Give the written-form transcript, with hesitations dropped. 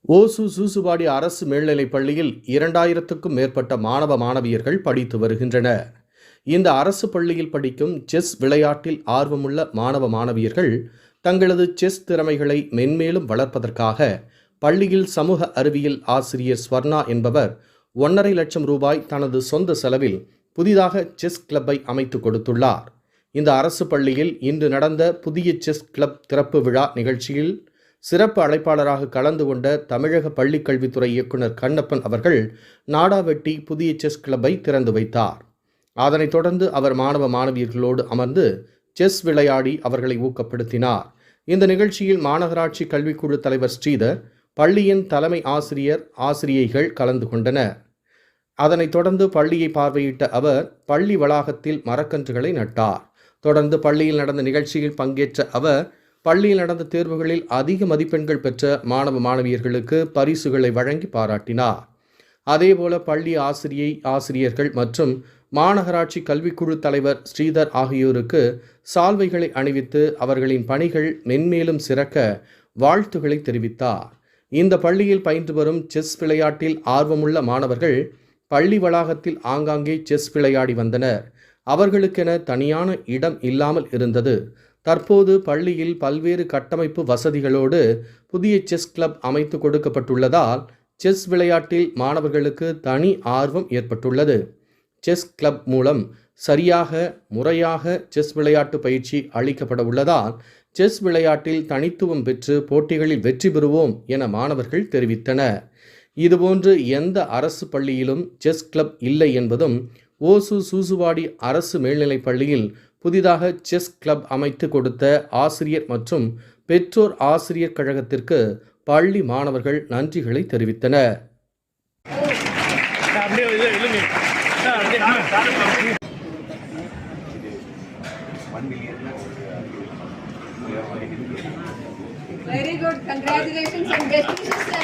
ஓசூர் சூசுவாடி அரசு மேல்நிலைப் பள்ளியில் 2000க்கும் மேற்பட்ட மாணவ மாணவியர்கள் படித்து வருகின்றனர். இந்த அரசு பள்ளியில் படிக்கும் செஸ் விளையாட்டில் ஆர்வமுள்ள மாணவ மாணவியர்கள் தங்களது செஸ் திறமைகளை மென்மேலும் வளர்ப்பதற்காக பள்ளியில் சமூக அறிவியல் ஆசிரியர் ஸ்வர்ணா என்பவர் 1.5 லட்சம் ரூபாய் தனது சொந்த செலவில் புதிதாக செஸ் கிளப்பை அமைத்து கொடுத்துள்ளார். இந்த அரசு பள்ளியில் இன்று நடந்த புதிய செஸ் கிளப் திறப்பு விழா நிகழ்ச்சியில் சிறப்பு அழைப்பாளராக கலந்து கொண்ட தமிழக பள்ளிக்கல்வித்துறை இயக்குனர் கண்ணப்பன் அவர்கள் நாடா வெட்டி புதிய செஸ் கிளப்பை திறந்து வைத்தார். அதனைத் தொடர்ந்து அவர் மாணவ மாணவியர்களோடு அமர்ந்து செஸ் விளையாடி அவர்களை ஊக்கப்படுத்தினார். இந்த நிகழ்ச்சியில் மாநகராட்சி கல்விக்குழு தலைவர் ஸ்ரீதர், பள்ளியின் தலைமை ஆசிரியைகள் கலந்து கொண்டனர். அதனைத் தொடர்ந்து பள்ளியை பார்வையிட்ட அவர் பள்ளி வளாகத்தில் மரக்கன்றுகளை நட்டார். தொடர்ந்து பள்ளியில் நடந்த நிகழ்ச்சியில் பங்கேற்ற அவர் பள்ளியில் நடந்த தேர்வுகளில் அதிக மதிப்பெண்கள் பெற்ற மாணவ மாணவியர்களுக்கு பரிசுகளை வழங்கி பாராட்டினார். அதேபோல பள்ளி ஆசிரியர்கள் மற்றும் மாநகராட்சி கல்விக்குழு தலைவர் ஸ்ரீதர் ஆகியோருக்கு சால்வைகளை அணிவித்து அவர்களின் பணிகள் மென்மேலும் சிறக்க வாழ்த்துக்களை தெரிவித்தார். இந்த பள்ளியில் பயின்று வரும் செஸ் விளையாட்டில் ஆர்வமுள்ள மாணவர்கள் பள்ளி வளாகத்தில் ஆங்காங்கே செஸ் விளையாடி வந்தனர். அவர்களுக்கென தனியான இடம் இல்லாமல் இருந்தது. தற்போது பள்ளியில் பல்வேறு கட்டமைப்பு வசதிகளோடு புதிய செஸ் கிளப் அமைத்து கொடுக்கப்பட்டுள்ளதால் செஸ் விளையாட்டில் மாணவர்களுக்கு தனி ஆர்வம் ஏற்பட்டுள்ளது. செஸ் கிளப் மூலம் முறையாக செஸ் விளையாட்டு பயிற்சி அளிக்கப்பட உள்ளதால் செஸ் விளையாட்டில் தனித்துவம் பெற்று போட்டிகளில் வெற்றி பெறுவோம் என மாணவர்கள் தெரிவித்தனர். இதுபோன்று எந்த அரசு பள்ளியிலும் செஸ் கிளப் இல்லை என்பதும் ஓசூர் சூசுவாடி அரசு மேல்நிலைப் பள்ளியில் புதிதாக செஸ் கிளப் அமைத்து கொடுத்த ஆசிரியர் மற்றும் பெற்றோர் ஆசிரியர் கழகத்திற்கு பள்ளி மாணவர்கள் நன்றிகளை தெரிவித்தனர். Very good. Congratulations and best wishes, sir.